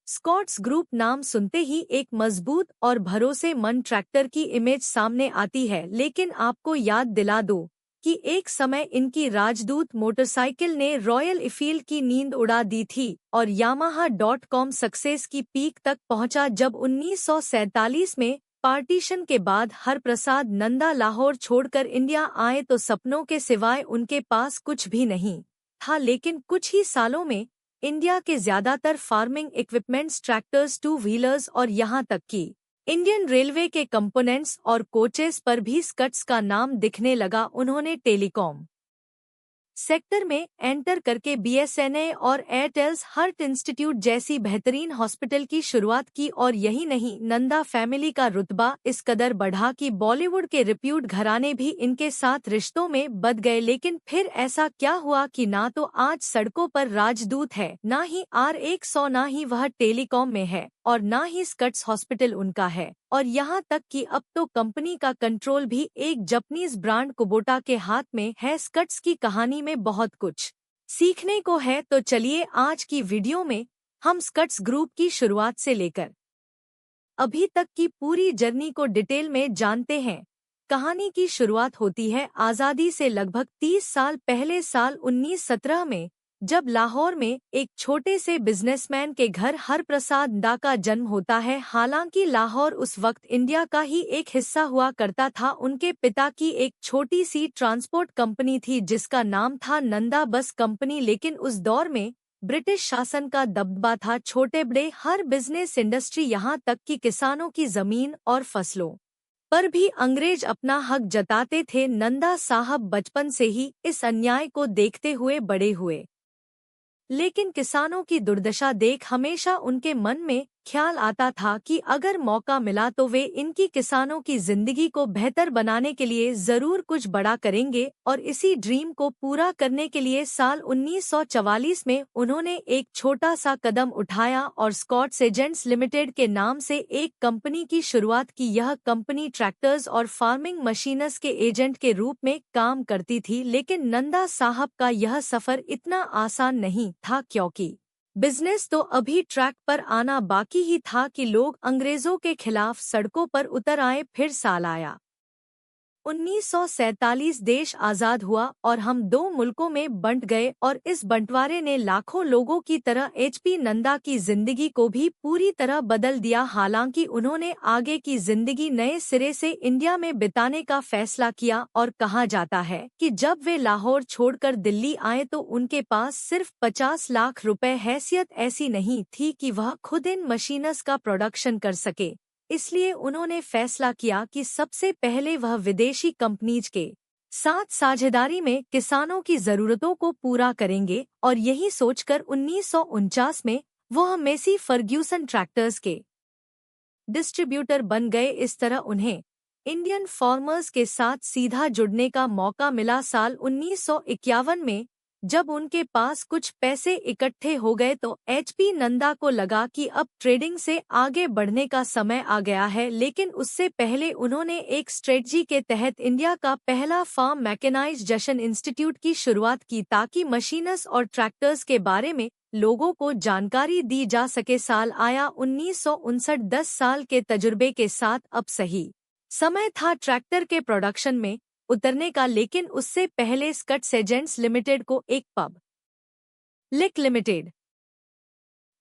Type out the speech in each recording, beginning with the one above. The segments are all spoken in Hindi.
स्कॉट्स ग्रुप नाम सुनते ही एक मजबूत और भरोसेमंद ट्रैक्टर की इमेज सामने आती है, लेकिन आपको याद दिला दो कि एक समय इनकी राजदूत मोटरसाइकिल ने रॉयल एनफील्ड की नींद उड़ा दी थी और यामाहा.com सक्सेस की पीक तक पहुंचा जब 1947 में पार्टीशन के बाद हरप्रसाद नंदा लाहौर छोड़कर इंडिया आए तो सपनों के सिवाय उनके पास कुछ भी नहीं था। लेकिन कुछ ही सालों में इंडिया के ज्यादातर farming equipments, tractors, two wheelers और यहाँ तक कि इंडियन रेलवे के कंपोनेंट्स और कोचेस पर भी स्कट्स का नाम दिखने लगा। उन्होंने टेलीकॉम सेक्टर में एंटर करके बीएसएनएल और एयरटेल्स हार्ट इंस्टीट्यूट जैसी बेहतरीन हॉस्पिटल की शुरुआत की और यही नहीं, नंदा फैमिली का रुतबा इस कदर बढ़ा कि बॉलीवुड के रिप्यूट घराने भी इनके साथ रिश्तों में बंध गए। लेकिन फिर ऐसा क्या हुआ कि ना तो आज सड़कों पर राजदूत है, ना ही R100, ना ही वह टेलीकॉम में है और ना ही स्कट्स हॉस्पिटल उनका है, और यहाँ तक कि अब तो कंपनी का कंट्रोल भी एक जापानीज ब्रांड कुबोटा के हाथ में है। स्कट्स की कहानी में बहुत कुछ सीखने को है, तो चलिए आज की वीडियो में हम स्कट्स ग्रुप की शुरुआत से लेकर अभी तक की पूरी जर्नी को डिटेल में जानते हैं। कहानी की शुरुआत होती है आज़ादी से लगभग 30 साल पहले, साल 1917 में, जब लाहौर में एक छोटे से बिजनेसमैन के घर हरप्रसाद नंदा का जन्म होता है। हालांकि लाहौर उस वक्त इंडिया का ही एक हिस्सा हुआ करता था। उनके पिता की एक छोटी सी ट्रांसपोर्ट कंपनी थी जिसका नाम था नंदा बस कंपनी, लेकिन उस दौर में ब्रिटिश शासन का दबदबा था। छोटे बड़े हर बिजनेस इंडस्ट्री, यहाँ तक कि किसानों की जमीन और फसलों पर भी अंग्रेज अपना हक जताते थे। नंदा साहब बचपन से ही इस अन्याय को देखते हुए बड़े हुए, लेकिन किसानों की दुर्दशा देख हमेशा उनके मन में ख्याल आता था कि अगर मौका मिला तो वे इनकी किसानों की जिंदगी को बेहतर बनाने के लिए जरूर कुछ बड़ा करेंगे। और इसी ड्रीम को पूरा करने के लिए साल 1944 में उन्होंने एक छोटा सा कदम उठाया और स्कॉट्स एजेंट्स लिमिटेड के नाम से एक कंपनी की शुरुआत की। यह कंपनी ट्रैक्टर्स और फार्मिंग मशीनर्स के एजेंट के रूप में काम करती थी। लेकिन नंदा साहब का यह सफर इतना आसान नहीं था, क्योंकि बिजनेस तो अभी ट्रैक पर आना बाकी ही था कि लोग अंग्रेजों के खिलाफ सड़कों पर उतर आए। फिर साल आया 1947, देश आजाद हुआ और हम दो मुल्कों में बंट गए, और इस बंटवारे ने लाखों लोगों की तरह HP नंदा की जिंदगी को भी पूरी तरह बदल दिया। हालांकि उन्होंने आगे की जिंदगी नए सिरे से इंडिया में बिताने का फैसला किया और कहा जाता है कि जब वे लाहौर छोड़कर दिल्ली आए तो उनके पास सिर्फ 50 लाख रुपए। हैसियत ऐसी नहीं थी कि वह खुद इन मशीनर्स का प्रोडक्शन कर सके, इसलिए उन्होंने फैसला किया कि सबसे पहले वह विदेशी कंपनीज के साथ साझेदारी में किसानों की जरूरतों को पूरा करेंगे, और यही सोचकर 1949 में वह मेसी फर्ग्यूसन ट्रैक्टर्स के डिस्ट्रीब्यूटर बन गए। इस तरह उन्हें इंडियन फार्मर्स के साथ सीधा जुड़ने का मौका मिला। साल 1951 में जब उनके पास कुछ पैसे इकट्ठे हो गए तो HP नंदा को लगा कि अब ट्रेडिंग से आगे बढ़ने का समय आ गया है। लेकिन उससे पहले उन्होंने एक स्ट्रेटजी के तहत इंडिया का पहला फार्म मैकेनाइजेशन इंस्टीट्यूट की शुरुआत की, ताकि मशीनर्स और ट्रैक्टर्स के बारे में लोगों को जानकारी दी जा सके। साल आया 1959। 10 साल के तजुर्बे के साथ अब सही समय था ट्रैक्टर के प्रोडक्शन में उतरने का। लेकिन उससे पहले स्कट्स एजेंट्स लिमिटेड को एक पब्लिक लिमिटेड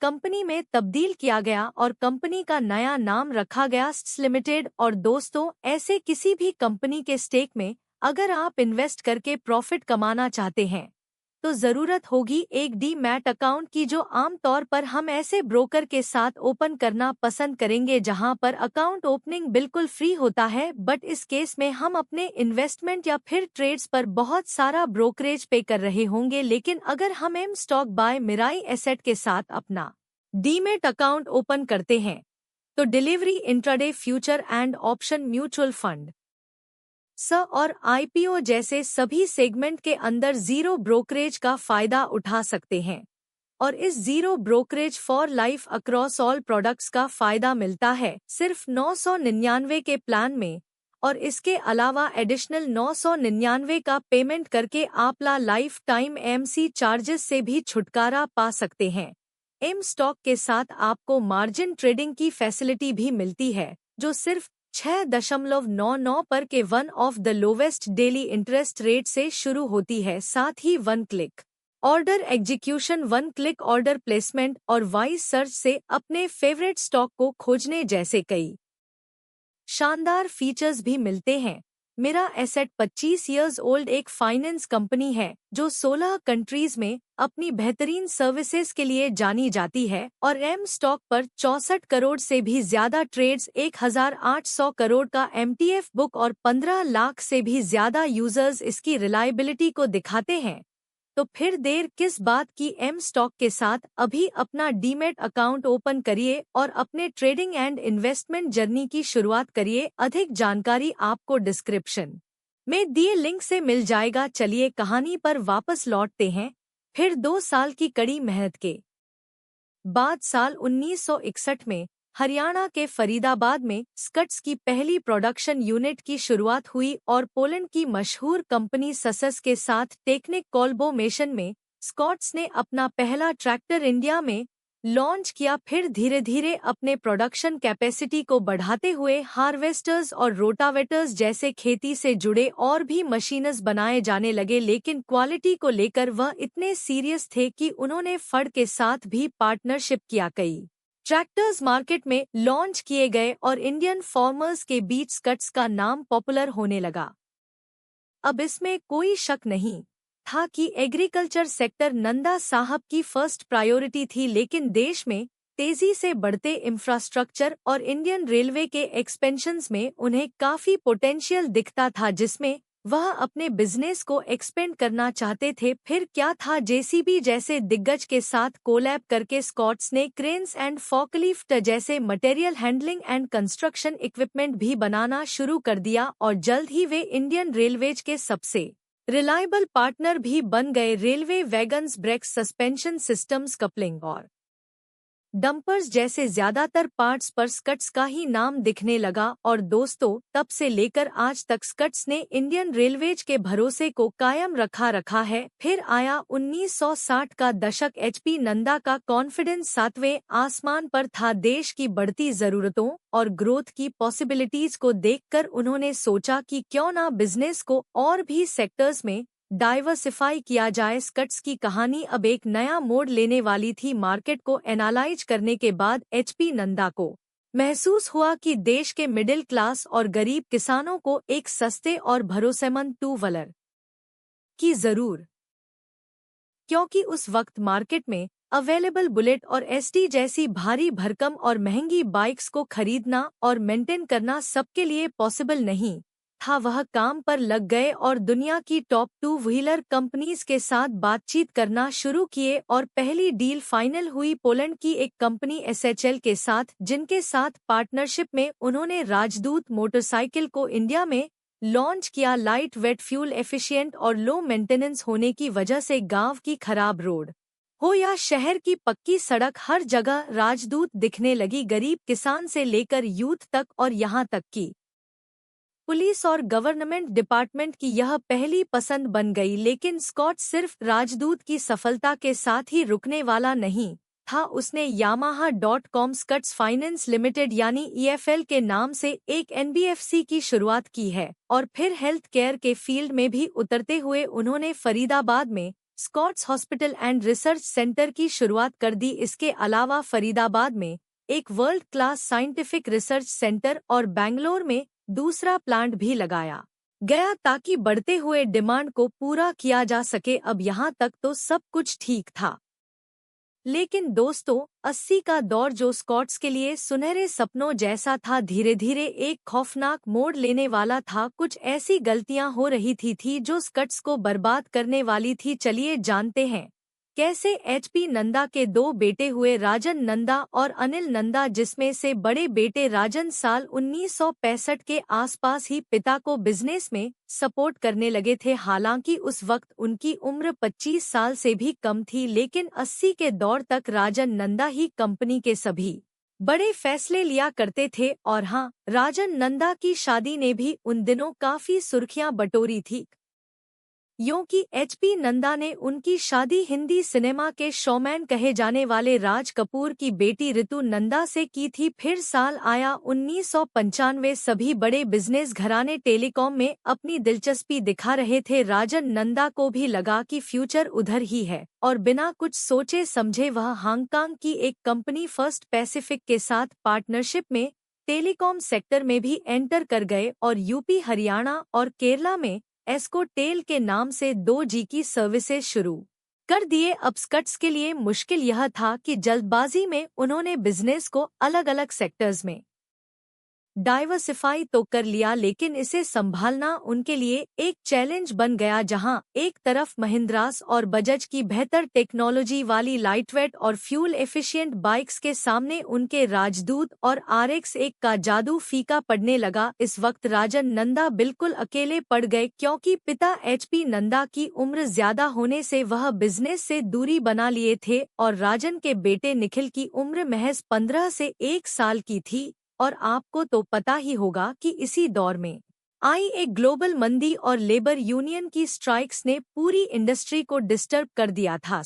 कंपनी में तब्दील किया गया और कंपनी का नया नाम रखा गया स्कट्स लिमिटेड। और दोस्तों, ऐसे किसी भी कंपनी के स्टेक में अगर आप इन्वेस्ट करके प्रॉफिट कमाना चाहते हैं तो जरूरत होगी एक डीमैट अकाउंट की, जो आमतौर पर हम ऐसे ब्रोकर के साथ ओपन करना पसंद करेंगे जहां पर अकाउंट ओपनिंग बिल्कुल फ्री होता है। बट इस केस में हम अपने इन्वेस्टमेंट या फिर ट्रेड्स पर बहुत सारा ब्रोकरेज पे कर रहे होंगे। लेकिन अगर हम m stock by Mirae asset के साथ अपना डीमैट अकाउंट ओपन करते हैं तो delivery intraday future and option mutual fund और IPO जैसे सभी सेगमेंट के अंदर जीरो ब्रोकरेज का फायदा उठा सकते हैं, और इस zero brokerage for life across all products का फायदा मिलता है सिर्फ 999 के प्लान में। और इसके अलावा एडिशनल 999 का पेमेंट करके आप लाइफ टाइम MC चार्जेस से भी छुटकारा पा सकते हैं। एम स्टॉक के साथ आपको मार्जिन ट्रेडिंग की फैसिलिटी भी मिलती है, जो सिर्फ 6.99 पर के one of the lowest daily interest rate से शुरू होती है। साथ ही one click order execution, one click order placement और वॉइस सर्च से अपने फेवरेट स्टॉक को खोजने जैसे कई शानदार फीचर्स भी मिलते हैं। मेरा एसेट 25 इयर्स ओल्ड एक फाइनेंस कंपनी है जो 16 कंट्रीज में अपनी बेहतरीन सर्विसेज के लिए जानी जाती है और एम स्टॉक पर 64 करोड़ से भी ज्यादा ट्रेड्स, 1800 करोड़ का एमटीएफ बुक और 15 लाख से भी ज्यादा यूजर्स इसकी रिलायबिलिटी को दिखाते हैं। तो फिर देर किस बात की, एम स्टॉक के साथ अभी अपना डीमैट अकाउंट ओपन करिए और अपने ट्रेडिंग एंड इन्वेस्टमेंट जर्नी की शुरुआत करिए। अधिक जानकारी आपको डिस्क्रिप्शन में दिए लिंक से मिल जाएगा। चलिए कहानी पर वापस लौटते हैं। फिर 2 साल की कड़ी मेहनत के बाद साल 1961 में हरियाणा के फरीदाबाद में स्कट्स की पहली प्रोडक्शन यूनिट की शुरुआत हुई और पोलैंड की मशहूर कंपनी ससेस के साथ टेक्निक कोलैबोरेशन में स्कॉट्स ने अपना पहला ट्रैक्टर इंडिया में लॉन्च किया। फिर धीरे धीरे अपने प्रोडक्शन कैपेसिटी को बढ़ाते हुए हार्वेस्टर्स और रोटावेटर्स जैसे खेती से जुड़े और भी मशीनस बनाए जाने लगे, लेकिन क्वालिटी को लेकर वह इतने सीरियस थे कि उन्होंने फर्ड के साथ भी पार्टनरशिप किया। कई ट्रैक्टर्स मार्केट में लॉन्च किए गए और इंडियन फार्मर्स के बीच स्कट्स का नाम पॉपुलर होने लगा। अब इसमें कोई शक नहीं था कि एग्रीकल्चर सेक्टर नंदा साहब की फर्स्ट प्रायोरिटी थी, लेकिन देश में तेजी से बढ़ते इंफ्रास्ट्रक्चर और इंडियन रेलवे के एक्सपेंशंस में उन्हें काफी पोटेंशियल दिखता था, जिसमें वह अपने बिजनेस को एक्सपेंड करना चाहते थे। फिर क्या था, जेसीबी जैसे दिग्गज के साथ कोलैब करके स्कॉट्स ने क्रेन्स एंड फॉकलिफ्ट जैसे material handling and construction equipment भी बनाना शुरू कर दिया और जल्द ही वे इंडियन रेलवेज के सबसे रिलायबल पार्टनर भी बन गए। Railway wagons, brakes, suspension systems, coupling और डंपर्स जैसे ज्यादातर पार्ट्स पर स्कट्स का ही नाम दिखने लगा और दोस्तों तब से लेकर आज तक स्कट्स ने इंडियन रेलवेज के भरोसे को कायम रखा है। फिर आया 1960 का दशक। एचपी नंदा का कॉन्फिडेंस 7वें आसमान पर था। देश की बढ़ती जरूरतों और ग्रोथ की पॉसिबिलिटीज को देखकर उन्होंने सोचा कि क्यों ना बिजनेस को और भी सेक्टर्स में डाइवर्सिफाई किया जाए। स्कट्स की कहानी अब एक नया मोड़ लेने वाली थी। मार्केट को एनालाइज करने के बाद एचपी नंदा को महसूस हुआ कि देश के मिडिल क्लास और गरीब किसानों को एक सस्ते और भरोसेमंद टू व्हीलर की जरूर, क्योंकि उस वक्त मार्केट में अवेलेबल बुलेट और एसटी जैसी भारी भरकम और महंगी बाइक्स को खरीदना और मेंटेन करना सबके लिए पॉसिबल नहीं था। वह काम पर लग गए और दुनिया की टॉप 2 व्हीलर कंपनीज के साथ बातचीत करना शुरू किए और पहली डील फाइनल हुई पोलैंड की एक कंपनी एसएचएल के साथ, जिनके साथ पार्टनरशिप में उन्होंने राजदूत मोटरसाइकिल को इंडिया में लॉन्च किया। लाइट वेट, फ्यूल एफिशिएंट और लो मेंटेनेंस होने की वजह से गांव की खराब रोड हो या शहर की पक्की सड़क, हर जगह राजदूत दिखने लगी। गरीब किसान से लेकर यूथ तक और यहाँ तक कि पुलिस और गवर्नमेंट डिपार्टमेंट की यह पहली पसंद बन गई। लेकिन स्कॉट सिर्फ राजदूत की सफलता के साथ ही रुकने वाला नहीं था। उसने यामाहा.com स्कट्स फाइनेंस लिमिटेड यानी ईएफएल के नाम से एक एनबीएफसी की शुरुआत की है और फिर हेल्थ केयर के फील्ड में भी उतरते हुए उन्होंने फरीदाबाद में Escorts hospital and research centre की शुरुआत कर दी। इसके अलावा फरीदाबाद में एक world class scientific research centre और बेंगलोर में दूसरा प्लांट भी लगाया गया ताकि बढ़ते हुए डिमांड को पूरा किया जा सके। अब यहाँ तक तो सब कुछ ठीक था, लेकिन दोस्तों 80 का दौर जो स्कॉट्स के लिए सुनहरे सपनों जैसा था, धीरे धीरे एक खौफनाक मोड़ लेने वाला था। कुछ ऐसी गलतियां हो रही थी जो स्कट्स को बर्बाद करने वाली थी। चलिए जानते हैं कैसे एचपी नंदा के 2 बेटे हुए, राजन नंदा और अनिल नंदा, जिसमें से बड़े बेटे राजन साल 1965 के आसपास ही पिता को बिजनेस में सपोर्ट करने लगे थे। हालांकि उस वक्त उनकी उम्र 25 साल से भी कम थी, लेकिन 80 के दौर तक राजन नंदा ही कंपनी के सभी बड़े फैसले लिया करते थे। और हाँ, राजन नंदा की शादी ने भी उन दिनों काफी सुर्खियां बटोरी थी। यूं कि एचपी नंदा ने उनकी शादी हिंदी सिनेमा के शोमैन कहे जाने वाले राज कपूर की बेटी रितु नंदा से की थी। फिर साल आया 1995। सभी बड़े बिजनेस घराने टेलीकॉम में अपनी दिलचस्पी दिखा रहे थे। राजन नंदा को भी लगा कि फ्यूचर उधर ही है और बिना कुछ सोचे समझे वह हांगकांग की एक कंपनी फर्स्ट पैसिफिक के साथ पार्टनरशिप में टेलीकॉम सेक्टर में भी एंटर कर गए और यूपी, हरियाणा और केरला में एस्को टेल के नाम से 2G की सर्विसेज शुरू कर दिए। अब स्कट्स के लिए मुश्किल यह था कि जल्दबाजी में उन्होंने बिजनेस को अलग अलग सेक्टर्स में डाइवर्सिफाई तो कर लिया, लेकिन इसे संभालना उनके लिए एक चैलेंज बन गया। जहां एक तरफ महिंद्रास और बजाज की बेहतर टेक्नोलॉजी वाली लाइटवेट और फ्यूल एफिशिएंट बाइक्स के सामने उनके राजदूत और RX-1 का जादू फीका पड़ने लगा। इस वक्त राजन नंदा बिल्कुल अकेले पड़ गए, क्योंकि पिता HP नंदा की उम्र ज्यादा होने से वह बिजनेस से दूरी बना लिए थे और राजन के बेटे निखिल की उम्र महज 15 से 1 साल की थी। और आपको तो पता ही होगा कि इसी दौर में आई एक ग्लोबल मंदी और लेबर यूनियन की स्ट्राइक्स ने पूरी इंडस्ट्री को डिस्टर्ब कर दिया था।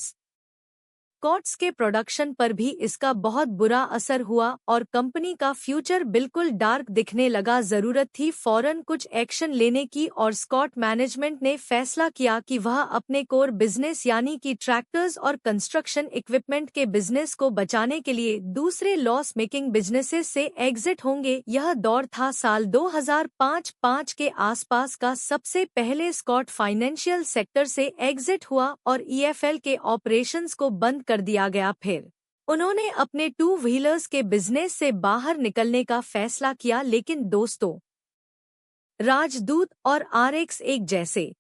स्कॉट्स के प्रोडक्शन पर भी इसका बहुत बुरा असर हुआ और कंपनी का फ्यूचर बिल्कुल डार्क दिखने लगा। जरूरत थी फौरन कुछ एक्शन लेने की और स्कॉट मैनेजमेंट ने फैसला किया कि वह अपने कोर बिजनेस यानी कि ट्रैक्टर्स और कंस्ट्रक्शन इक्विपमेंट के बिजनेस को बचाने के लिए दूसरे लॉस मेकिंग बिजनेसेस से एग्जिट होंगे। यह दौर था साल 2005 के आसपास का। सबसे पहले स्कॉट फाइनेंशियल सेक्टर से एग्जिट हुआ और EFL के ऑपरेशंस को बंद कर दिया गया। फिर उन्होंने अपने 2 व्हीलर्स के बिजनेस से बाहर निकलने का फैसला किया। लेकिन दोस्तों, राजदूत और RX-1 जैसे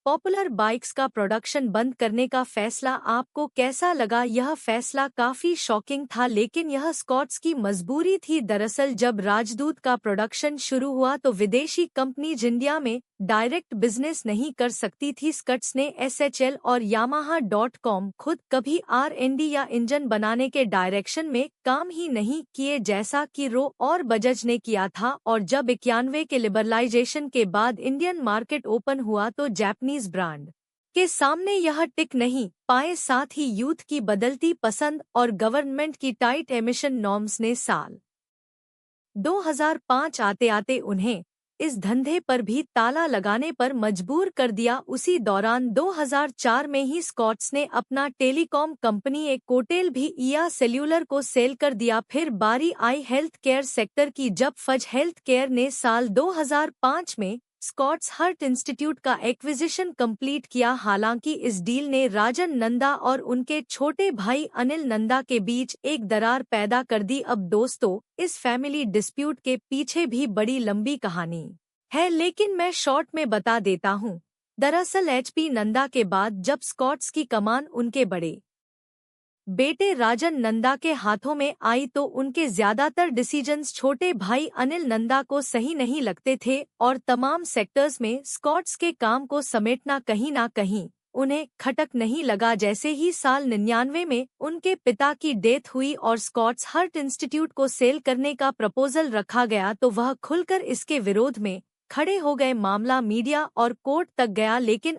पॉपुलर बाइक्स का प्रोडक्शन बंद करने का फैसला आपको कैसा लगा? यह फैसला काफी शॉकिंग था, लेकिन यह स्कॉट्स की मजबूरी थी। दरअसल जब राजदूत का प्रोडक्शन शुरू हुआ तो विदेशी कंपनीज इंडिया में डायरेक्ट बिजनेस नहीं कर सकती थी। स्कट्स ने SHL और Yamaha.com खुद कभी R&D या इंजन बनाने के डायरेक्शन में काम ही नहीं किए, जैसा कि रो और बजाज ने किया था। और जब 91 के लिबरलाइजेशन के बाद इंडियन मार्केट ओपन हुआ तो जापानीज ब्रांड के सामने यह टिक नहीं पाए। साथ ही यूथ की बदलती पसंद और गवर्नमेंट की टाइट एमिशन नॉर्म्स ने साल 2005 आते आते उन्हें इस धंधे पर भी ताला लगाने पर मजबूर कर दिया। उसी दौरान 2004 में ही स्कॉट्स ने अपना टेलीकॉम कंपनी एक कोटेल भी EA सेल्यूलर को सेल कर दिया। फिर बारी आई हेल्थ केयर सेक्टर की, जब फज हेल्थ केयर ने साल 2005 में स्कॉट्स हार्ट इंस्टीट्यूट का एक्विजिशन कंप्लीट किया। हालांकि इस डील ने राजन नंदा और उनके छोटे भाई अनिल नंदा के बीच एक दरार पैदा कर दी। अब दोस्तों, इस फैमिली डिस्प्यूट के पीछे भी बड़ी लंबी कहानी है, लेकिन मैं शॉर्ट में बता देता हूँ। दरअसल HP नंदा के बाद जब स्कॉट्स की कमान उनके बड़े बेटे राजन नंदा के हाथों में आई तो उनके ज्यादातर डिसीजंस छोटे भाई अनिल नंदा को सही नहीं लगते थे और तमाम सेक्टर्स में स्कॉट्स के काम को समेटना कहीं ना कहीं उन्हें खटक नहीं लगा। जैसे ही साल 99 में उनके पिता की डेथ हुई और स्कॉट्स हार्ट इंस्टीट्यूट को सेल करने का प्रपोजल रखा गया तो वह खुलकर इसके विरोध में खड़े हो गए। मामला मीडिया और कोर्ट तक गया, लेकिन